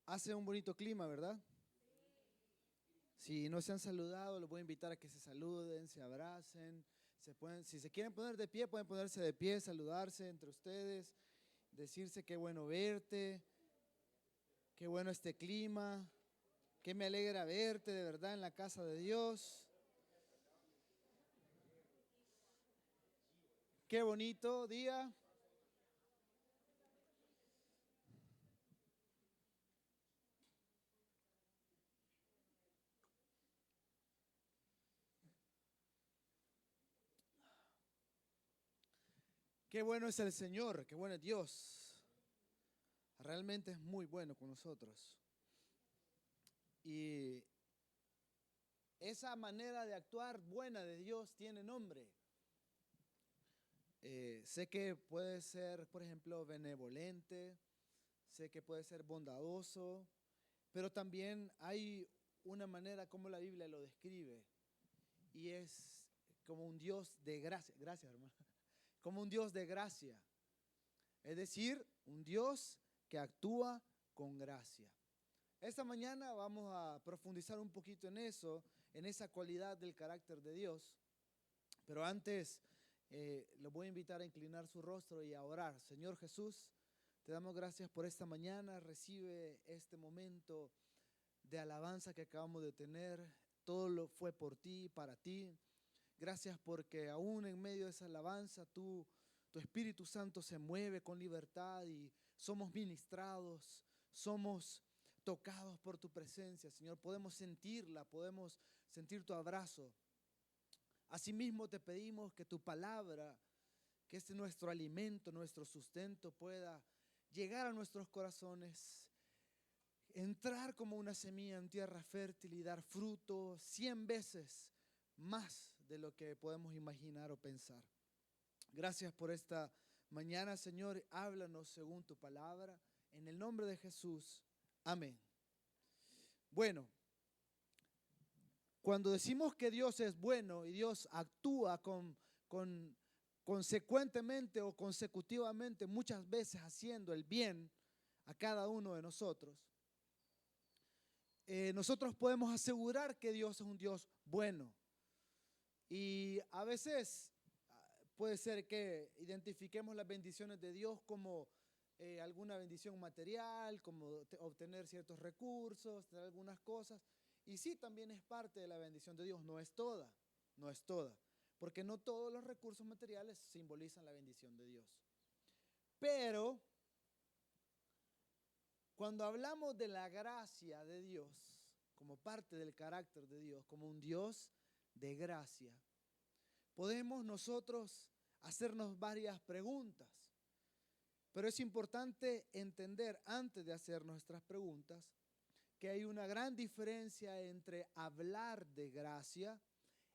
Hace un bonito clima, ¿verdad? Si no se han saludado, los voy a invitar a que se saluden, se abracen. Si se quieren poner de pie, pueden ponerse de pie, saludarse entre ustedes, decirse qué bueno verte, qué bueno este clima, qué me alegra verte de verdad en la casa de Dios. Qué bonito día. Qué bueno es el Señor, qué bueno es Dios. Realmente es muy bueno con nosotros. Y esa manera de actuar buena de Dios tiene nombre. Sé que puede ser, por ejemplo, benevolente, sé que puede ser bondadoso, pero también hay una manera como la Biblia lo describe y es como un Dios de gracia. Gracias, hermano. Como un Dios de gracia. Es decir, un Dios que actúa con gracia. Esta mañana vamos a profundizar un poquito en eso, en esa cualidad del carácter de Dios. Pero antes, los voy a invitar a inclinar su rostro y a orar. Señor Jesús, te damos gracias por esta mañana. Recibe este momento de alabanza que acabamos de tener. Todo lo fue por ti, para ti. Gracias porque aún en medio de esa alabanza, tu Espíritu Santo se mueve con libertad y somos ministrados, somos tocados por tu presencia, Señor. Podemos sentirla, podemos sentir tu abrazo. Asimismo te pedimos que tu palabra, que este nuestro alimento, nuestro sustento pueda llegar a nuestros corazones, entrar como una semilla en tierra fértil y dar fruto 100 veces más de lo que podemos imaginar o pensar. Gracias por esta mañana, Señor. Háblanos según tu palabra. En el nombre de Jesús. Amén. Bueno, cuando decimos que Dios es bueno y Dios actúa consecuentemente o consecutivamente, muchas veces haciendo el bien a cada uno de nosotros, nosotros podemos asegurar que Dios es un Dios bueno. Y a veces puede ser que identifiquemos las bendiciones de Dios como alguna bendición material, como obtener ciertos recursos, tener algunas cosas. Y sí, también es parte de la bendición de Dios, no es toda, no es toda, porque no todos los recursos materiales simbolizan la bendición de Dios. Pero cuando hablamos de la gracia de Dios, como parte del carácter de Dios, como un Dios de gracia, podemos nosotros hacernos varias preguntas. Pero es importante entender antes de hacer nuestras preguntas que hay una gran diferencia entre hablar de gracia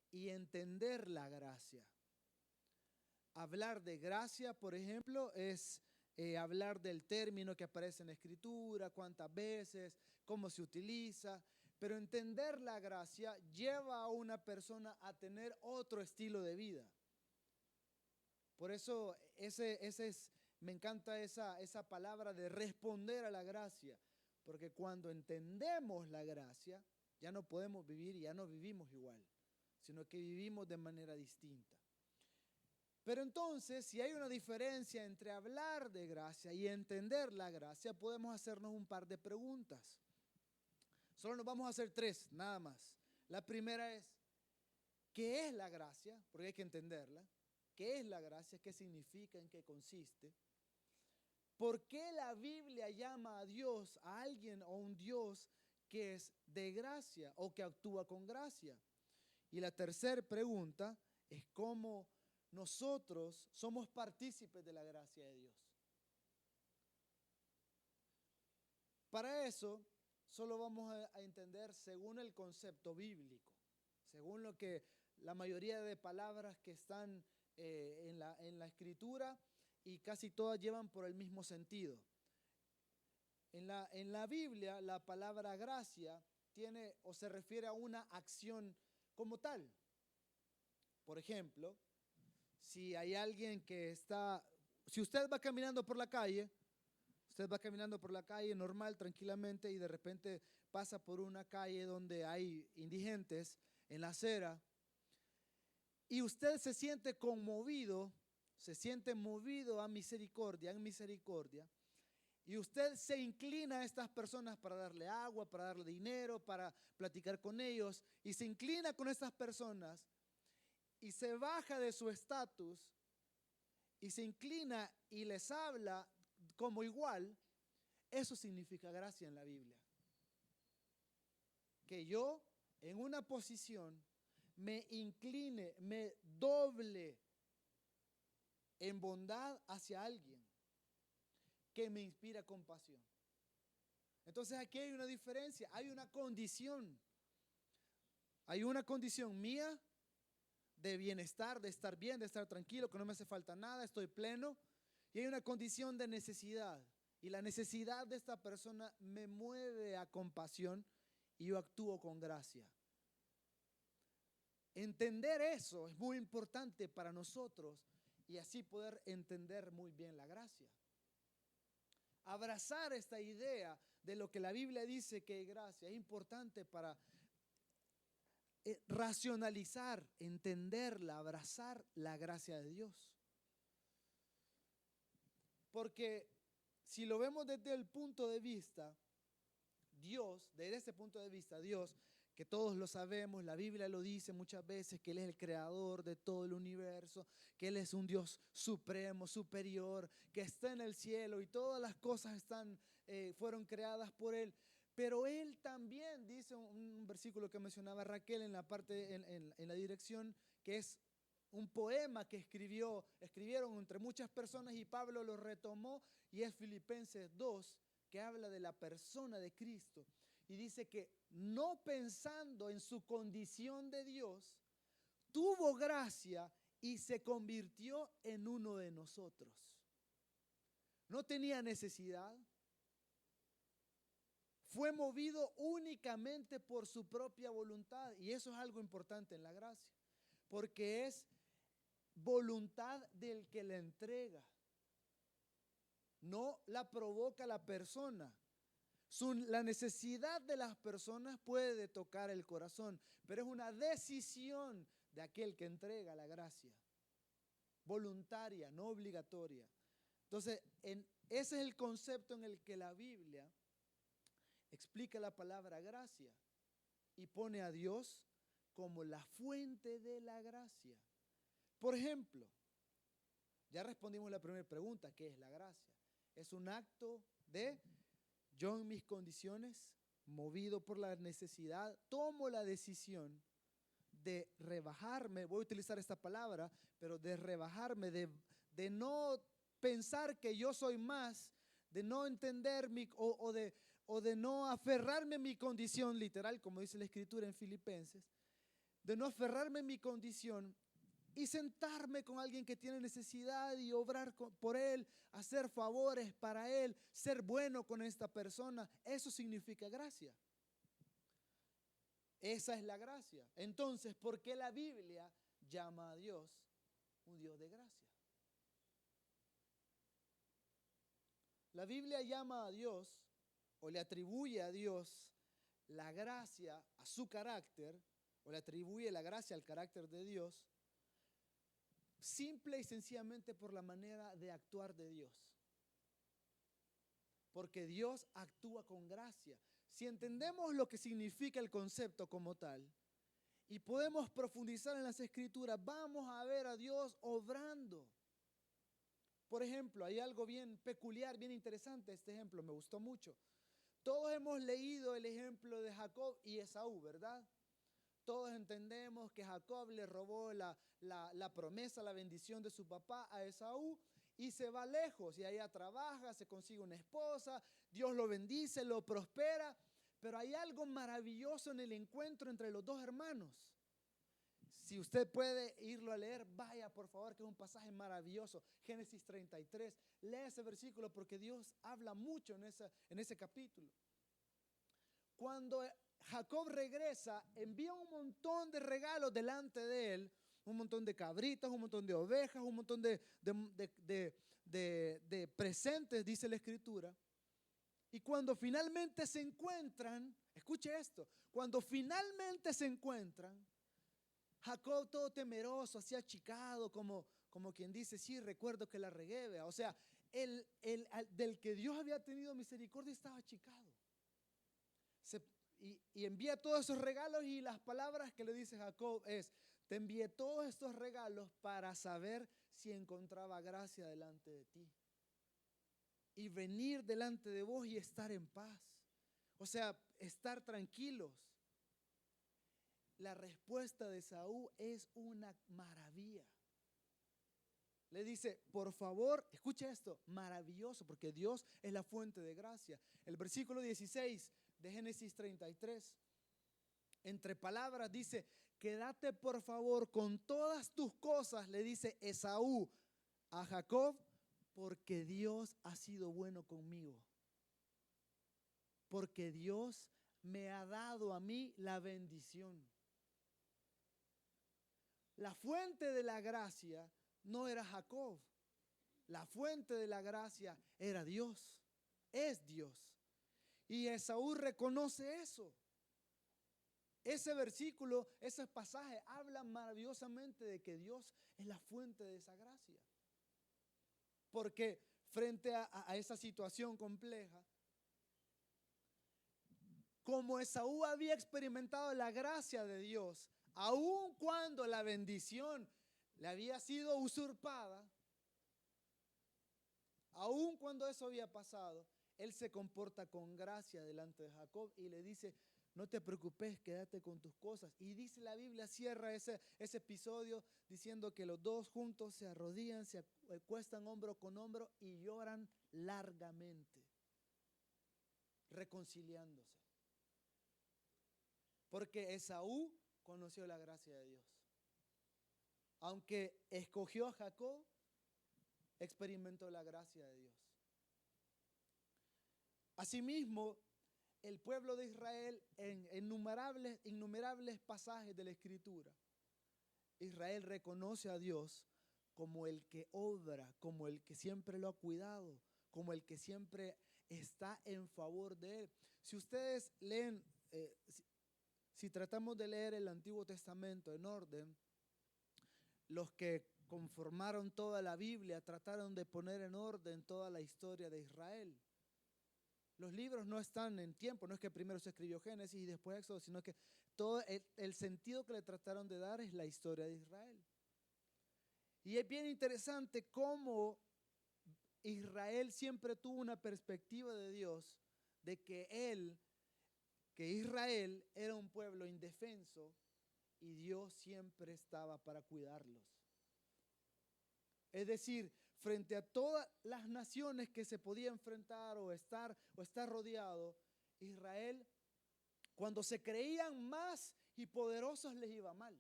y entender la gracia. Hablar de gracia, por ejemplo, es hablar del término que aparece en la Escritura, cuántas veces, cómo se utiliza. Pero entender la gracia lleva a una persona a tener otro estilo de vida. Por eso me encanta esa palabra de responder a la gracia. Porque cuando entendemos la gracia, ya no podemos vivir y ya no vivimos igual, sino que vivimos de manera distinta. Pero entonces, si hay una diferencia entre hablar de gracia y entender la gracia, podemos hacernos un par de preguntas. Solo nos vamos a hacer tres, nada más. La primera es, ¿qué es la gracia? Porque hay que entenderla. ¿Qué es la gracia? ¿Qué significa? ¿En qué consiste? ¿Por qué la Biblia llama a Dios, a alguien o un Dios que es de gracia o que actúa con gracia? Y la tercera pregunta es cómo nosotros somos partícipes de la gracia de Dios. Para eso, solo vamos a entender según el concepto bíblico, según lo que la mayoría de palabras que están en la Escritura, y casi todas llevan por el mismo sentido. En la Biblia, la palabra gracia tiene o se refiere a una acción como tal. Por ejemplo, si hay alguien que está, si usted va caminando por la calle, usted Usted va caminando por la calle normal, tranquilamente, y de repente pasa por una calle donde hay indigentes en la acera, y usted se siente conmovido, se siente movido a misericordia, en misericordia, y usted se inclina a estas personas para darle agua, para darle dinero, para platicar con ellos, y se inclina con estas personas y se baja de su estatus y se inclina y les habla como igual. Eso significa gracia en la Biblia. Que yo en una posición me incline, me doble en bondad hacia alguien que me inspira compasión. Entonces aquí hay una diferencia, hay una condición. Hay una condición mía de bienestar, de estar bien, de estar tranquilo, que no me hace falta nada, estoy pleno. Y hay una condición de necesidad. Y la necesidad de esta persona me mueve a compasión y yo actúo con gracia. Entender eso es muy importante para nosotros y así poder entender muy bien la gracia. Abrazar esta idea de lo que la Biblia dice que es gracia es importante para racionalizar, entenderla, abrazar la gracia de Dios. Porque si lo vemos desde el punto de vista, Dios, desde ese punto de vista, Dios, que todos lo sabemos, la Biblia lo dice muchas veces, que Él es el creador de todo el universo, que Él es un Dios supremo, superior, que está en el cielo y todas las cosas fueron creadas por Él. Pero Él también dice un versículo que mencionaba Raquel en la parte, en la dirección, que es un poema que escribieron entre muchas personas y Pablo lo retomó, y es Filipenses 2, que habla de la persona de Cristo. Y dice que no pensando en su condición de Dios, tuvo gracia y se convirtió en uno de nosotros. No tenía necesidad. Fue movido únicamente por su propia voluntad. Y eso es algo importante en la gracia, porque es voluntad del que la entrega. No la provoca la persona. La necesidad de las personas puede tocar el corazón, pero es una decisión de aquel que entrega la gracia. Voluntaria, no obligatoria. Entonces, ese es el concepto en el que la Biblia explica la palabra gracia y pone a Dios como la fuente de la gracia. Por ejemplo, ya respondimos la primera pregunta, ¿qué es la gracia? Es un acto de yo en mis condiciones, movido por la necesidad, tomo la decisión de rebajarme, voy a utilizar esta palabra, pero de rebajarme, de no pensar que yo soy más, de no entender o de no aferrarme a mi condición literal, como dice la Escritura en Filipenses, de no aferrarme a mi condición y sentarme con alguien que tiene necesidad y obrar por él, hacer favores para él, ser bueno con esta persona. Eso significa gracia. Esa es la gracia. Entonces, ¿por qué la Biblia llama a Dios un Dios de gracia? La Biblia llama a Dios o le atribuye a Dios la gracia a su carácter, o le atribuye la gracia al carácter de Dios, simple y sencillamente por la manera de actuar de Dios. Porque Dios actúa con gracia. Si entendemos lo que significa el concepto como tal y podemos profundizar en las Escrituras, vamos a ver a Dios obrando. Por ejemplo, hay algo bien peculiar, bien interesante. Este ejemplo me gustó mucho. Todos hemos leído el ejemplo de Jacob y Esaú, ¿verdad? Todos entendemos que Jacob le robó la promesa, la bendición de su papá a Esaú y se va lejos y allá trabaja, se consigue una esposa, Dios lo bendice, lo prospera, pero hay algo maravilloso en el encuentro entre los dos hermanos. Si usted puede irlo a leer, vaya por favor, que es un pasaje maravilloso. Génesis 33, lea ese versículo porque Dios habla mucho en ese capítulo. Cuando Jacob regresa, envía un montón de regalos delante de él, un montón de cabritas, un montón de ovejas, un montón de presentes, dice la Escritura. Y cuando finalmente se encuentran, escuche esto, cuando finalmente se encuentran, Jacob todo temeroso, así achicado, como quien dice, sí, recuerdo que la regué, vea. O sea, del que Dios había tenido misericordia estaba achicado. Y envía todos esos regalos, y las palabras que le dice Jacob es: te envié todos estos regalos para saber si encontraba gracia delante de ti y venir delante de vos y estar en paz. O sea, estar tranquilos. La respuesta de Esaú es una maravilla. Le dice, por favor, escuche esto, maravilloso, porque Dios es la fuente de gracia. El versículo 16 de Génesis 33, entre palabras dice: quédate por favor con todas tus cosas, le dice Esaú a Jacob, porque Dios ha sido bueno conmigo. Porque Dios me ha dado a mí la bendición. La fuente de la gracia no era Jacob. La fuente de la gracia era Dios. Es Dios. Y Esaú reconoce eso. Ese versículo, ese pasaje habla maravillosamente de que Dios es la fuente de esa gracia. Porque frente a esa situación compleja, como Esaú había experimentado la gracia de Dios, aun cuando la bendición le había sido usurpada, aun cuando eso había pasado, él se comporta con gracia delante de Jacob y le dice: no te preocupes, quédate con tus cosas. Y dice la Biblia, cierra ese episodio diciendo que los dos juntos se arrodillan, se acuestan hombro con hombro y lloran largamente, reconciliándose. Porque Esaú conoció la gracia de Dios. Aunque escogió a Jacob, experimentó la gracia de Dios. Asimismo, el pueblo de Israel, en innumerables pasajes de la Escritura, Israel reconoce a Dios como el que obra, como el que siempre lo ha cuidado, como el que siempre está en favor de él. Si ustedes leen, si tratamos de leer el Antiguo Testamento en orden, los que conformaron toda la Biblia trataron de poner en orden toda la historia de Israel. Los libros no están en tiempo, no es que primero se escribió Génesis y después Éxodo, sino que todo el sentido que le trataron de dar es la historia de Israel. Y es bien interesante cómo Israel siempre tuvo una perspectiva de Dios, de que Israel era un pueblo indefenso y Dios siempre estaba para cuidarlos. Es decir, frente a todas las naciones que se podía enfrentar o estar rodeado, Israel, cuando se creían más y poderosos, les iba mal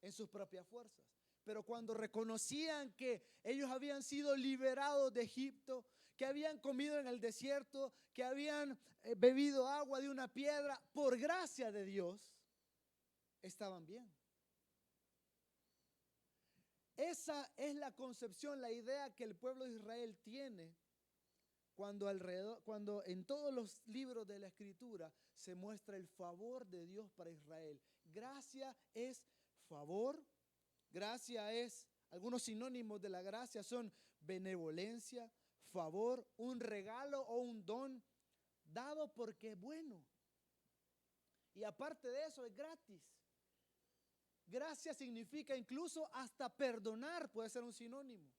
en sus propias fuerzas. Pero cuando reconocían que ellos habían sido liberados de Egipto, que habían comido en el desierto, que habían bebido agua de una piedra, por gracia de Dios, estaban bien. Esa es la concepción, la idea que el pueblo de Israel tiene cuando en todos los libros de la Escritura se muestra el favor de Dios para Israel. Gracia es favor, gracia es, algunos sinónimos de la gracia son benevolencia, favor, un regalo o un don dado porque es bueno. Y aparte de eso es gratis. Gracia significa incluso hasta perdonar, puede ser un sinónimo.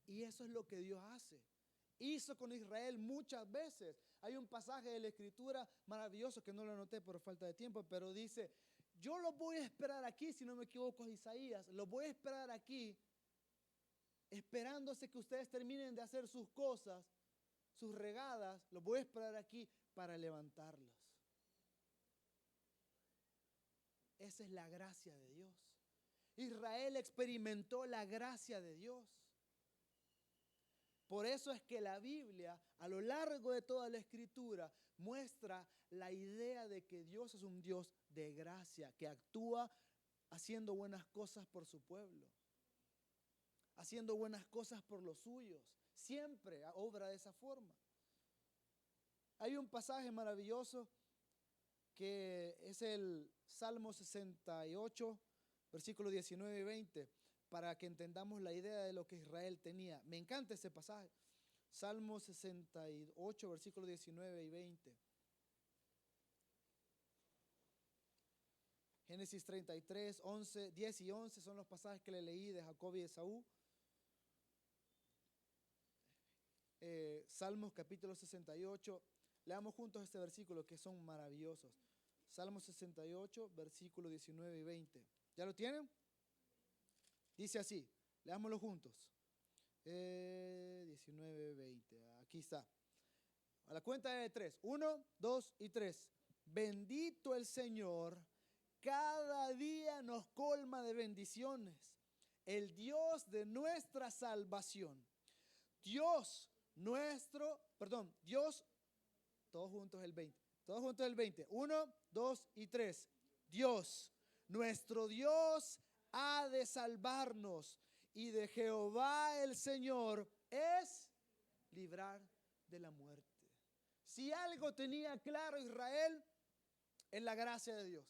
Y eso es lo que Dios hace. Hizo con Israel muchas veces. Hay un pasaje de la Escritura maravilloso que no lo anoté por falta de tiempo, pero dice: yo los voy a esperar aquí, si no me equivoco es Isaías, los voy a esperar aquí, esperándose que ustedes terminen de hacer sus cosas, sus regadas, los voy a esperar aquí para levantarlos. Esa es la gracia de Dios. Israel experimentó la gracia de Dios. Por eso es que la Biblia, a lo largo de toda la Escritura, muestra la idea de que Dios es un Dios de gracia, que actúa haciendo buenas cosas por su pueblo, haciendo buenas cosas por los suyos. Siempre obra de esa forma. Hay un pasaje maravilloso que es el Salmo 68, versículos 19 y 20, para que entendamos la idea de lo que Israel tenía. Me encanta ese pasaje. Salmo 68, versículos 19 y 20. Génesis 33, 11, 10 y 11 son los pasajes que le leí de Jacob y Esaú. Salmos capítulo 68. Leamos juntos este versículo que son maravillosos. Salmo 68, versículos 19 y 20. ¿Ya lo tienen? Dice así, leámoslo juntos. 19, 20. Aquí está. A la cuenta de 3. 1, 2 y 3. Bendito el Señor, cada día nos colma de bendiciones. El Dios de nuestra salvación. Dios, todos juntos el 20. Todos juntos el 20. 1, 2 y 3. Dios, nuestro Dios ha de salvarnos, y de Jehová el Señor es librar de la muerte. Si algo tenía claro Israel, es la gracia de Dios.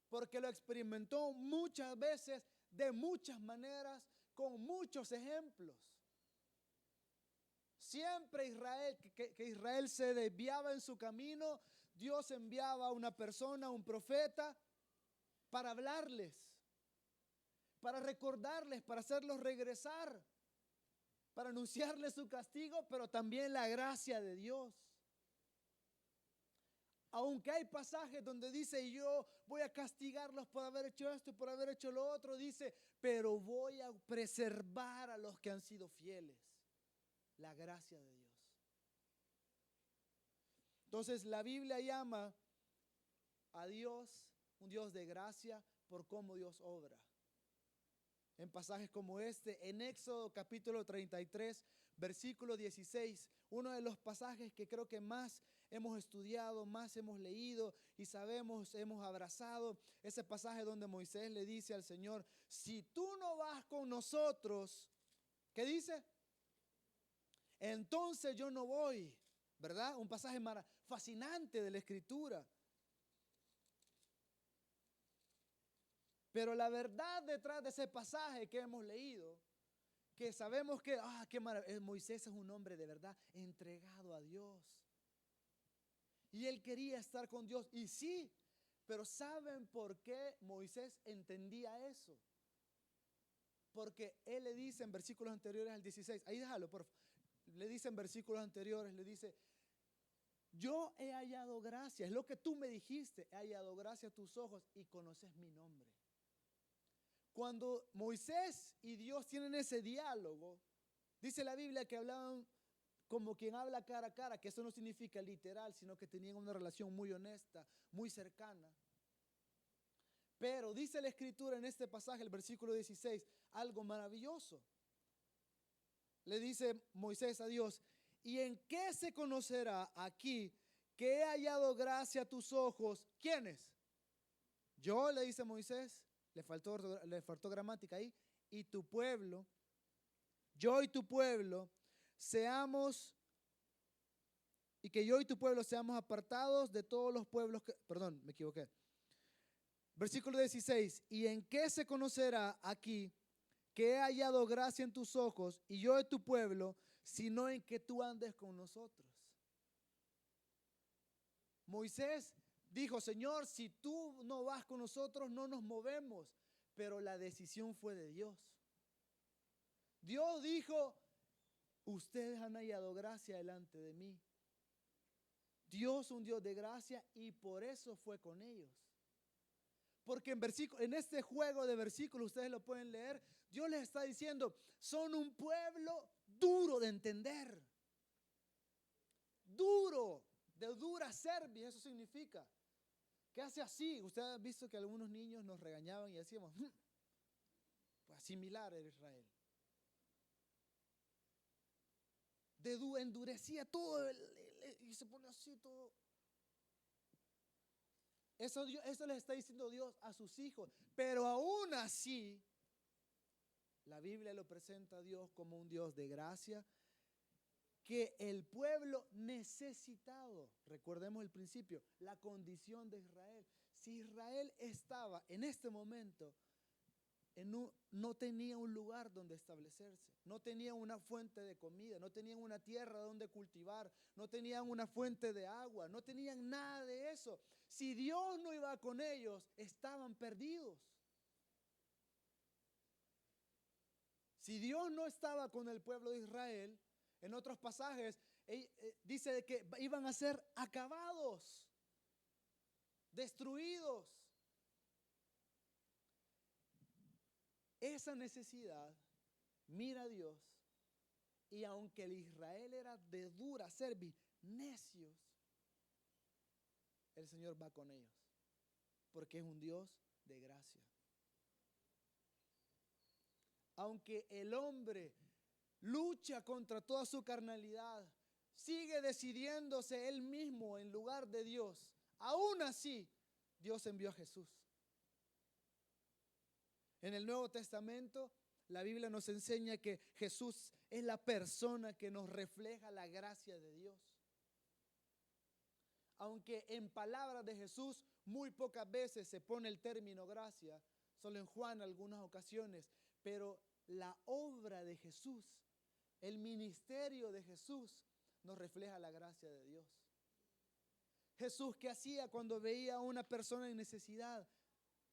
Porque lo experimentó muchas veces, de muchas maneras, con muchos ejemplos. Siempre que Israel se desviaba en su camino, Dios enviaba a una persona, un profeta, para hablarles, para recordarles, para hacerlos regresar, para anunciarles su castigo, pero también la gracia de Dios. Aunque hay pasajes donde dice, yo voy a castigarlos por haber hecho esto y por haber hecho lo otro, dice, pero voy a preservar a los que han sido fieles. La gracia de Dios. Entonces la Biblia llama a Dios un Dios de gracia por cómo Dios obra. En pasajes como este, en Éxodo capítulo 33, versículo 16, uno de los pasajes que creo que más hemos estudiado, más hemos leído y sabemos, hemos abrazado, ese pasaje donde Moisés le dice al Señor, si tú no vas con nosotros, ¿qué dice? Entonces yo no voy, ¿verdad? Un pasaje fascinante de la Escritura. Pero la verdad detrás de ese pasaje que hemos leído, que sabemos que, qué maravilla, Moisés es un hombre de verdad entregado a Dios. Y él quería estar con Dios. Y sí, pero ¿saben por qué Moisés entendía eso? Porque él le dice en versículos anteriores al 16, ahí déjalo, por favor. Le dice en versículos anteriores, le dice, yo he hallado gracia, es lo que tú me dijiste, he hallado gracia a tus ojos y conoces mi nombre. Cuando Moisés y Dios tienen ese diálogo, dice la Biblia que hablaban como quien habla cara a cara, que eso no significa literal, sino que tenían una relación muy honesta, muy cercana. Pero dice la Escritura en este pasaje, el versículo 16, algo maravilloso. Le dice Moisés a Dios, ¿y en qué se conocerá aquí que he hallado gracia a tus ojos? ¿Quiénes? Yo, le dice Moisés, le faltó gramática ahí, y tu pueblo, yo y tu pueblo, y que yo y tu pueblo seamos apartados de todos los pueblos perdón, me equivoqué. Versículo 16, ¿y en qué se conocerá aquí que he hallado gracia en tus ojos y yo de tu pueblo, sino en que tú andes con nosotros? Moisés dijo, Señor, si tú no vas con nosotros, no nos movemos. Pero la decisión fue de Dios. Dios dijo, ustedes han hallado gracia delante de mí. Dios, un Dios de gracia, y por eso fue con ellos. Porque en este juego de versículos, ustedes lo pueden leer, Dios les está diciendo, son un pueblo duro de entender. Duro, de dura cerviz, eso significa. ¿Qué hace así? Usted ha visto que algunos niños nos regañaban y decíamos, pues similar era Israel. Endurecía todo y se pone así todo. Eso les está diciendo Dios a sus hijos. Pero aún así, la Biblia lo presenta a Dios como un Dios de gracia, que el pueblo necesitado, recordemos el principio, la condición de Israel. Si Israel estaba en este momento, no tenía un lugar donde establecerse, no tenía una fuente de comida, no tenían una tierra donde cultivar, no tenían una fuente de agua, no tenían nada de eso. Si Dios no iba con ellos, estaban perdidos. Si Dios no estaba con el pueblo de Israel, en otros pasajes dice que iban a ser acabados, destruidos. Esa necesidad, mira a Dios, y aunque el Israel era de dura cerviz, necios, el Señor va con ellos, porque es un Dios de gracia. Aunque el hombre lucha contra toda su carnalidad, sigue decidiéndose él mismo en lugar de Dios, aún así, Dios envió a Jesús. En el Nuevo Testamento, la Biblia nos enseña que Jesús es la persona que nos refleja la gracia de Dios. Aunque en palabras de Jesús muy pocas veces se pone el término gracia, solo en Juan algunas ocasiones, pero la obra de Jesús, el ministerio de Jesús nos refleja la gracia de Dios. Jesús, ¿qué hacía cuando veía a una persona en necesidad?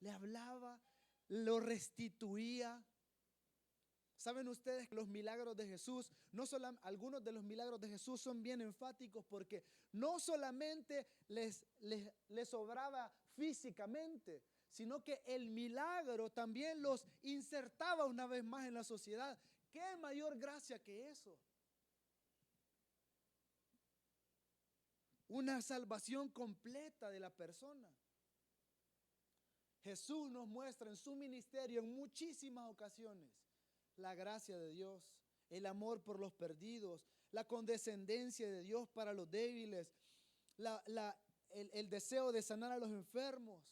Le hablaba, lo restituía. ¿Saben ustedes que los milagros de Jesús, algunos de los milagros de Jesús son bien enfáticos porque no solamente les obraba físicamente, sino que el milagro también los insertaba una vez más en la sociedad? ¿Qué mayor gracia que eso? Una salvación completa de la persona. Jesús nos muestra en su ministerio en muchísimas ocasiones la gracia de Dios, el amor por los perdidos, la condescendencia de Dios para los débiles, el deseo de sanar a los enfermos,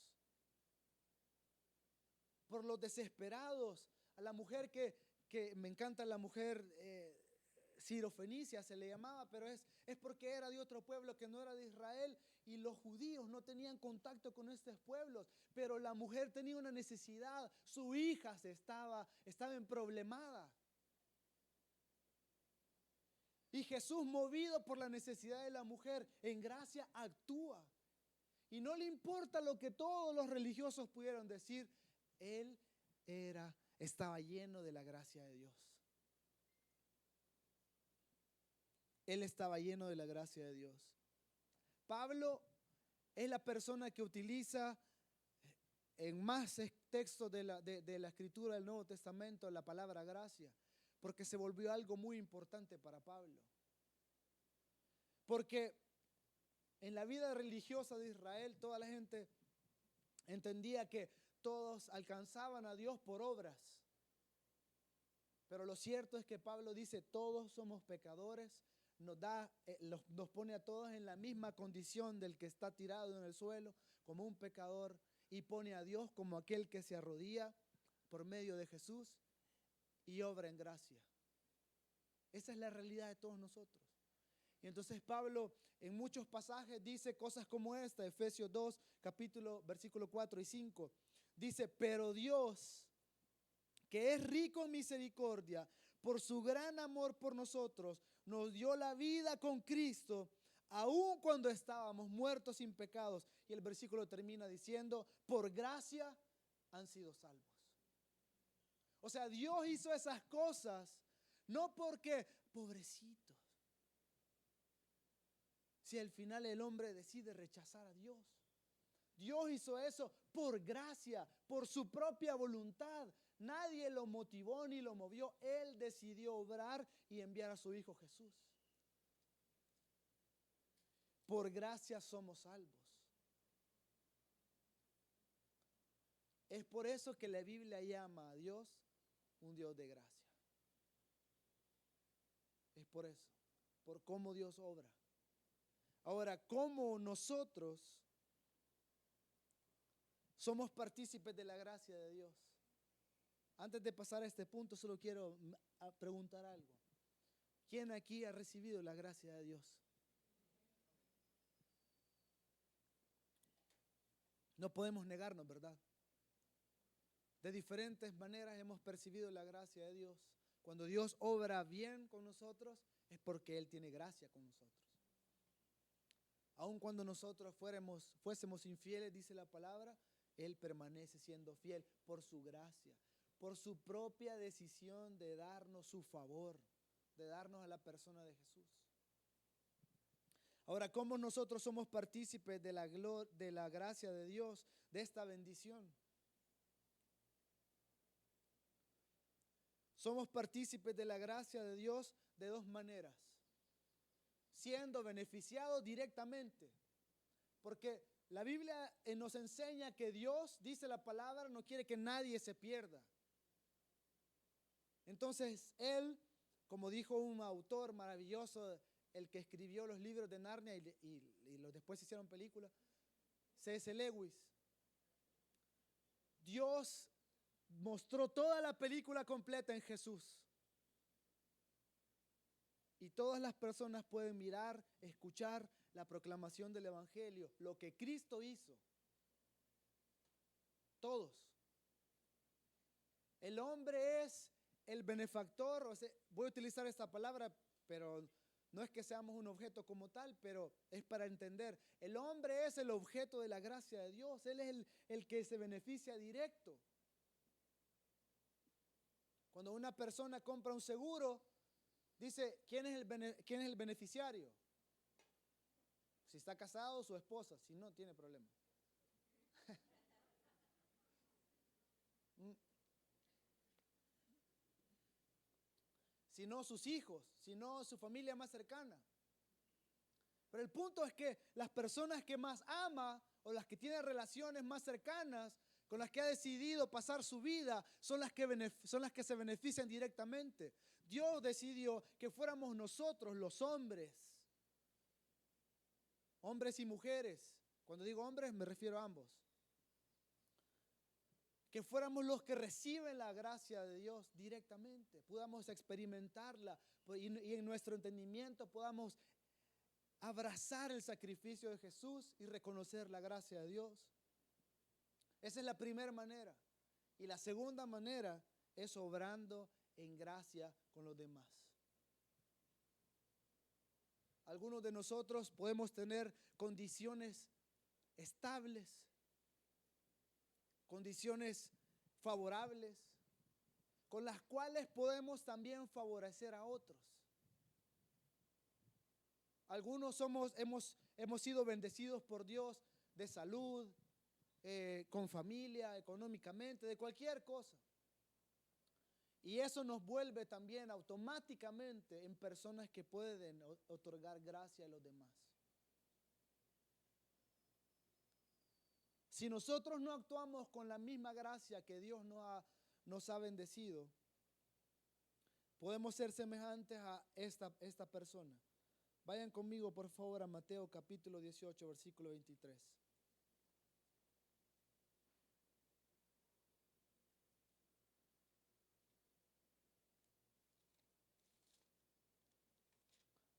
por los desesperados, a la mujer que me encanta, la mujer Sirofenicia se le llamaba, pero es porque era de otro pueblo que no era de Israel, y los judíos no tenían contacto con estos pueblos, pero la mujer tenía una necesidad, su hija estaba emproblemada. Y Jesús, movido por la necesidad de la mujer, en gracia actúa. Y no le importa lo que todos los religiosos pudieran decir, él estaba lleno de la gracia de Dios. Él estaba lleno de la gracia de Dios. Pablo es la persona que utiliza en más textos de la escritura del Nuevo Testamento la palabra gracia, porque se volvió algo muy importante para Pablo. Porque en la vida religiosa de Israel, toda la gente entendía que todos alcanzaban a Dios por obras. Pero lo cierto es que Pablo dice, todos somos pecadores, nos pone a todos en la misma condición del que está tirado en el suelo, como un pecador, y pone a Dios como aquel que se arrodilla por medio de Jesús y obra en gracia. Esa es la realidad de todos nosotros. Y entonces Pablo en muchos pasajes dice cosas como esta, Efesios 2, versículo 4 y 5. Dice, pero Dios, que es rico en misericordia, por su gran amor por nosotros, nos dio la vida con Cristo, aun cuando estábamos muertos sin pecados. Y el versículo termina diciendo, por gracia han sido salvos. O sea, Dios hizo esas cosas, no porque, pobrecitos, si al final el hombre decide rechazar a Dios. Dios hizo eso por gracia, por su propia voluntad. Nadie lo motivó ni lo movió. Él decidió obrar y enviar a su Hijo Jesús. Por gracia somos salvos. Es por eso que la Biblia llama a Dios un Dios de gracia. Es por eso, por cómo Dios obra. Ahora, ¿cómo nosotros somos partícipes de la gracia de Dios? Antes de pasar a este punto, solo quiero preguntar algo. ¿Quién aquí ha recibido la gracia de Dios? No podemos negarnos, ¿verdad? De diferentes maneras hemos percibido la gracia de Dios. Cuando Dios obra bien con nosotros, es porque Él tiene gracia con nosotros. Aun cuando nosotros fuésemos infieles, dice la palabra, Él permanece siendo fiel por su gracia, por su propia decisión de darnos su favor, de darnos a la persona de Jesús. Ahora, ¿cómo nosotros somos partícipes de la gracia de Dios, de esta bendición? Somos partícipes de la gracia de Dios de dos maneras. Siendo beneficiados directamente. Porque la Biblia nos enseña que Dios, dice la palabra, no quiere que nadie se pierda. Entonces, Él, como dijo un autor maravilloso, el que escribió los libros de Narnia y los después hicieron películas, C.S. Lewis, Dios mostró toda la película completa en Jesús. Y todas las personas pueden mirar, escuchar la proclamación del Evangelio, lo que Cristo hizo. Todos. El hombre es el benefactor, o sea, voy a utilizar esta palabra, pero no es que seamos un objeto como tal, pero es para entender. El hombre es el objeto de la gracia de Dios, él es el que se beneficia directo. Cuando una persona compra un seguro, dice, ¿quién es el beneficiario? Si está casado, su esposa. Si no, tiene problema. Si no, sus hijos. Si no, su familia más cercana. Pero el punto es que las personas que más ama o las que tienen relaciones más cercanas, con las que ha decidido pasar su vida, son las que se benefician directamente. Dios decidió que fuéramos nosotros los hombres y mujeres. Cuando digo hombres me refiero a ambos. Que fuéramos los que reciben la gracia de Dios directamente, podamos experimentarla y en nuestro entendimiento podamos abrazar el sacrificio de Jesús y reconocer la gracia de Dios. Esa es la primera manera. Y la segunda manera es obrando en gracia con los demás. Algunos de nosotros podemos tener condiciones estables, condiciones favorables, con las cuales podemos también favorecer a otros. Algunos hemos sido bendecidos por Dios de salud, con familia, económicamente, de cualquier cosa. Y eso nos vuelve también automáticamente en personas que pueden otorgar gracia a los demás. Si nosotros no actuamos con la misma gracia que Dios nos ha bendecido, podemos ser semejantes a esta persona. Vayan conmigo, por favor, a Mateo capítulo 18, versículo 23.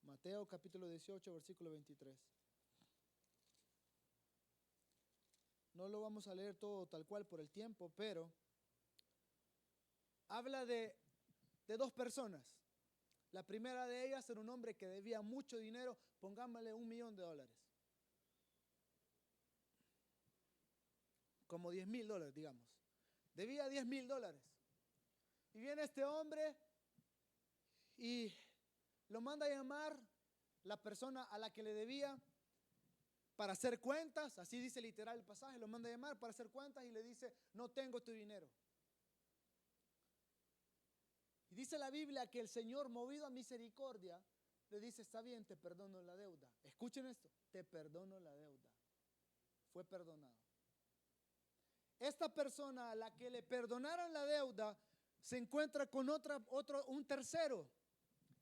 Mateo capítulo 18, versículo 23. No lo vamos a leer todo tal cual por el tiempo, pero habla de dos personas. La primera de ellas era un hombre que debía mucho dinero, pongámosle $1,000,000. Como $10,000, digamos. Debía $10,000. Y viene este hombre y lo manda a llamar la persona a la que le debía para hacer cuentas, así dice literal el pasaje, lo manda a llamar para hacer cuentas y le dice, no tengo tu dinero. Y dice la Biblia que el Señor, movido a misericordia, le dice, está bien, te perdono la deuda. Escuchen esto, te perdono la deuda. Fue perdonado. Esta persona a la que le perdonaron la deuda se encuentra con un tercero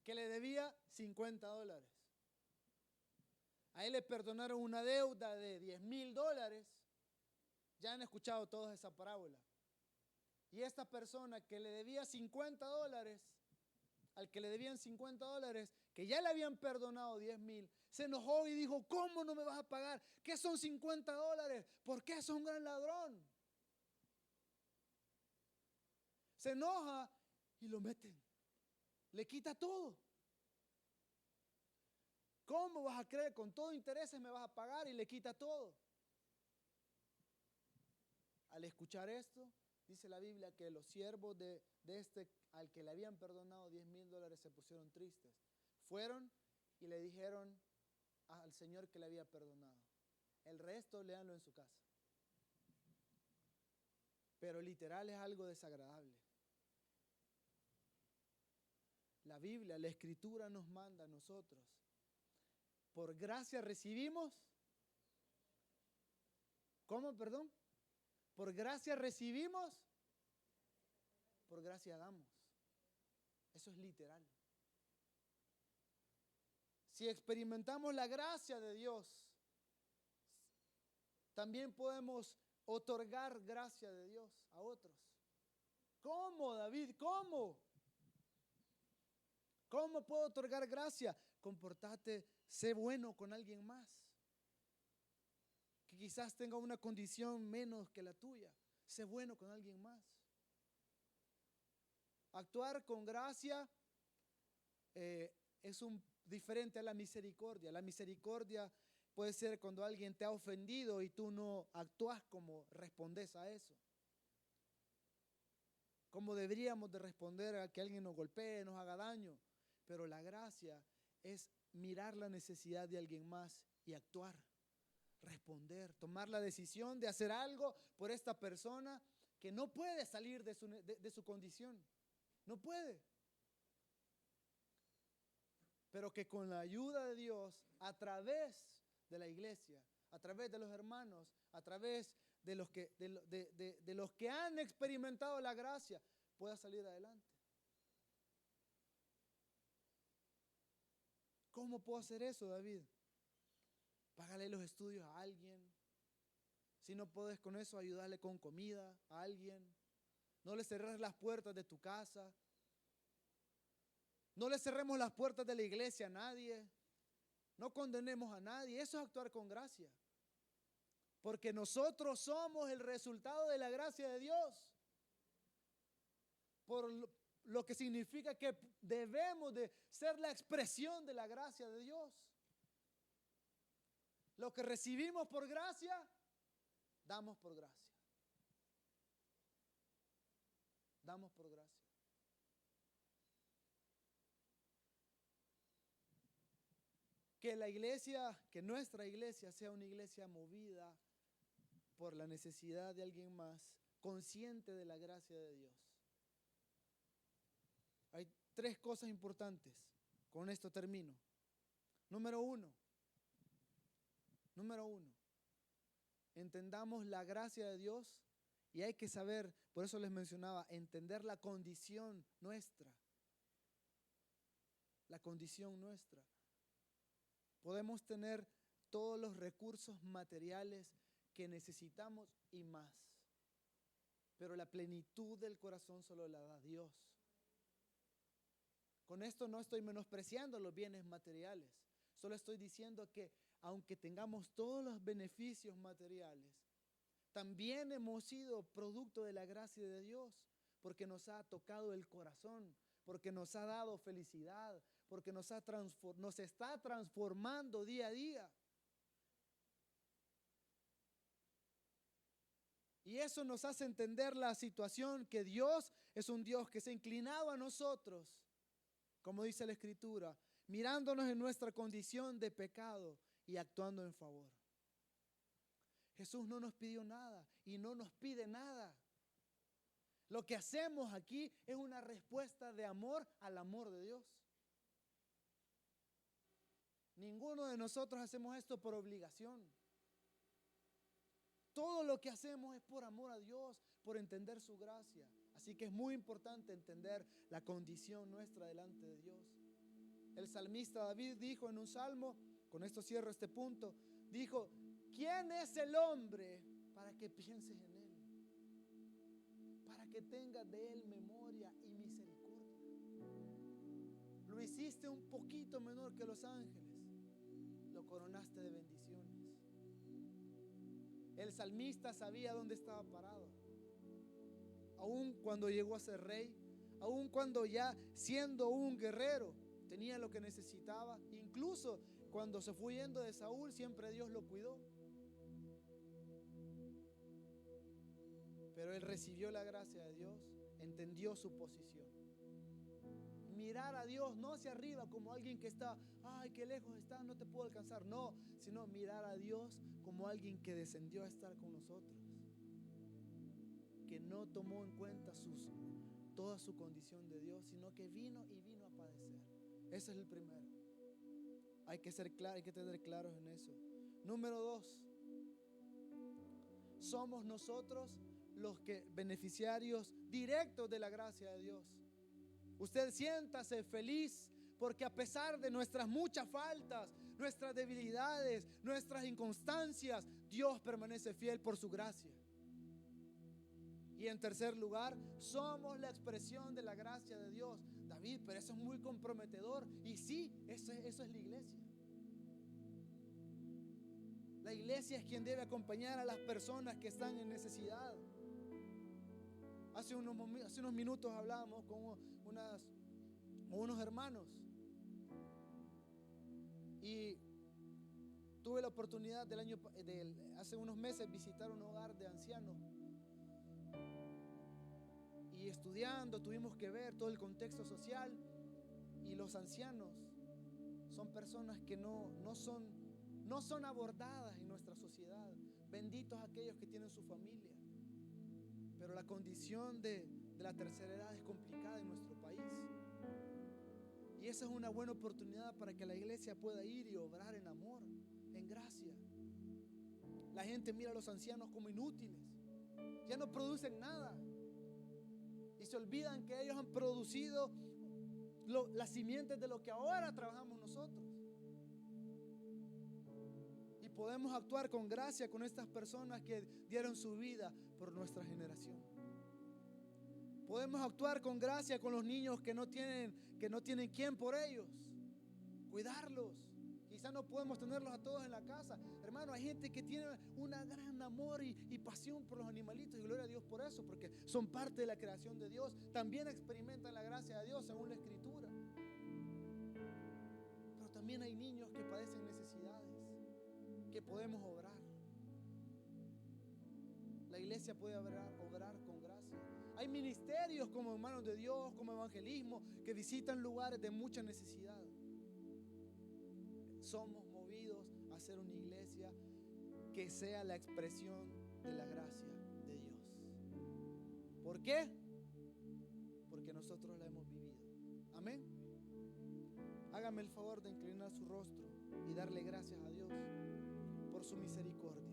que le debía $50. A él le perdonaron una deuda de $10,000. Ya han escuchado todos esa parábola. Y esta persona que le debía $50, al que le debían $50, que ya le habían perdonado 10,000, se enojó y dijo: ¿cómo no me vas a pagar? ¿Qué son $50? ¿Por qué sos un gran ladrón? Se enoja y lo meten. Le quita todo. ¿Cómo vas a creer? Con todo intereses me vas a pagar, y le quita todo. Al escuchar esto, dice la Biblia que los siervos de este al que le habían perdonado $10,000 se pusieron tristes. Fueron y le dijeron al Señor que le había perdonado. El resto léanlo en su casa. Pero literal es algo desagradable. La Biblia, la Escritura nos manda a nosotros: por gracia recibimos. ¿Cómo, perdón? Por gracia recibimos, por gracia damos. Eso es literal. Si experimentamos la gracia de Dios, también podemos otorgar gracia de Dios a otros. ¿Cómo, David? ¿Cómo? ¿Cómo puedo otorgar gracia? Comportate, sé bueno con alguien más, que quizás tenga una condición menos que la tuya. Sé bueno con alguien más. Actuar con gracia es diferente a la misericordia. La misericordia puede ser cuando alguien te ha ofendido y tú no actúas como respondes a eso. Como deberíamos de responder a que alguien nos golpee, nos haga daño. Pero la gracia es mirar la necesidad de alguien más y actuar, responder, tomar la decisión de hacer algo por esta persona que no puede salir de su condición. No puede. Pero que con la ayuda de Dios, a través de la iglesia, a través de los hermanos, a través de los que han experimentado la gracia, pueda salir adelante. ¿Cómo puedo hacer eso, David? Págale los estudios a alguien. Si no puedes con eso, ayudarle con comida a alguien. No le cerres las puertas de tu casa. No le cerremos las puertas de la iglesia a nadie. No condenemos a nadie. Eso es actuar con gracia. Porque nosotros somos el resultado de la gracia de Dios. Por lo que significa que debemos de ser la expresión de la gracia de Dios. Lo que recibimos por gracia, damos por gracia. Damos por gracia. Que la iglesia, que nuestra iglesia sea una iglesia movida por la necesidad de alguien más, consciente de la gracia de Dios. Hay 3 cosas importantes. Con esto termino. Número uno, entendamos la gracia de Dios, y hay que saber, por eso les mencionaba, entender la condición nuestra. La condición nuestra. Podemos tener todos los recursos materiales que necesitamos y más, pero la plenitud del corazón solo la da Dios. Con esto no estoy menospreciando los bienes materiales, solo estoy diciendo que aunque tengamos todos los beneficios materiales, también hemos sido producto de la gracia de Dios, porque nos ha tocado el corazón, porque nos ha dado felicidad, porque nos está transformando día a día. Y eso nos hace entender la situación, que Dios es un Dios que se ha inclinado a nosotros, como dice la Escritura, mirándonos en nuestra condición de pecado y actuando en favor. Jesús no nos pidió nada y no nos pide nada. Lo que hacemos aquí es una respuesta de amor al amor de Dios. Ninguno de nosotros hacemos esto por obligación. Todo lo que hacemos es por amor a Dios, por entender su gracia. Así que es muy importante entender la condición nuestra delante de Dios. El salmista David dijo en un salmo, con esto cierro este punto, dijo: ¿quién es el hombre para que pienses en él? Para que tengas de él memoria y misericordia. lo hiciste un poquito menor que los ángeles, lo coronaste de bendiciones. El salmista sabía dónde estaba parado. Aún cuando llegó a ser rey, aún cuando ya siendo un guerrero tenía lo que necesitaba, incluso cuando se fue yendo de Saúl, siempre Dios lo cuidó. Pero él recibió la gracia de Dios, entendió su posición. Mirar a Dios no hacia arriba como alguien que está, ay, qué lejos está, no te puedo alcanzar. No, sino mirar a Dios como alguien que descendió a estar con nosotros, que no tomó en cuenta toda su condición de Dios, sino que vino a padecer. Ese es el primero. Hay que ser claro, hay que tener claros en eso. Número 2, somos nosotros los que beneficiarios directos de la gracia de Dios. Usted siéntase feliz porque a pesar de nuestras muchas faltas, nuestras debilidades, nuestras inconstancias, Dios permanece fiel por su gracia. Y en tercer lugar, somos la expresión de la gracia de Dios. David, pero eso es muy comprometedor. Y sí, eso es la iglesia. La iglesia es quien debe acompañar a las personas que están en necesidad. Hace unos minutos hablábamos con unos hermanos y tuve la oportunidad hace unos meses visitar un hogar de ancianos, y estudiando tuvimos que ver todo el contexto social, y los ancianos son personas que no son abordadas en nuestra sociedad. Benditos aquellos que tienen su familia. Pero la condición de la tercera edad es complicada en nuestro país. Y esa es una buena oportunidad para que la iglesia pueda ir y obrar en amor, en gracia. La gente mira a los ancianos como inútiles. Ya no producen nada. Y se olvidan que ellos han producido las simientes de lo que ahora trabajamos nosotros. Y podemos actuar con gracia con estas personas que dieron su vida por nuestra generación. Podemos actuar con gracia con los niños que no tienen quien por ellos cuidarlos. Quizás no podemos tenerlos a todos en la casa. Hermano, hay gente que tiene un gran amor y pasión por los animalitos, y gloria a Dios por eso, porque son parte de la creación de Dios. También experimentan la gracia de Dios según la Escritura. Pero también hay niños que padecen necesidades, que podemos obrar. La iglesia puede obrar con gracia. Hay ministerios como Hermanos de Dios, como evangelismo, que visitan lugares de mucha necesidad. Somos movidos a ser una iglesia que sea la expresión de la gracia de Dios. ¿Por qué? Porque nosotros la hemos vivido. Amén. Hágame el favor de inclinar su rostro y darle gracias a Dios por su misericordia.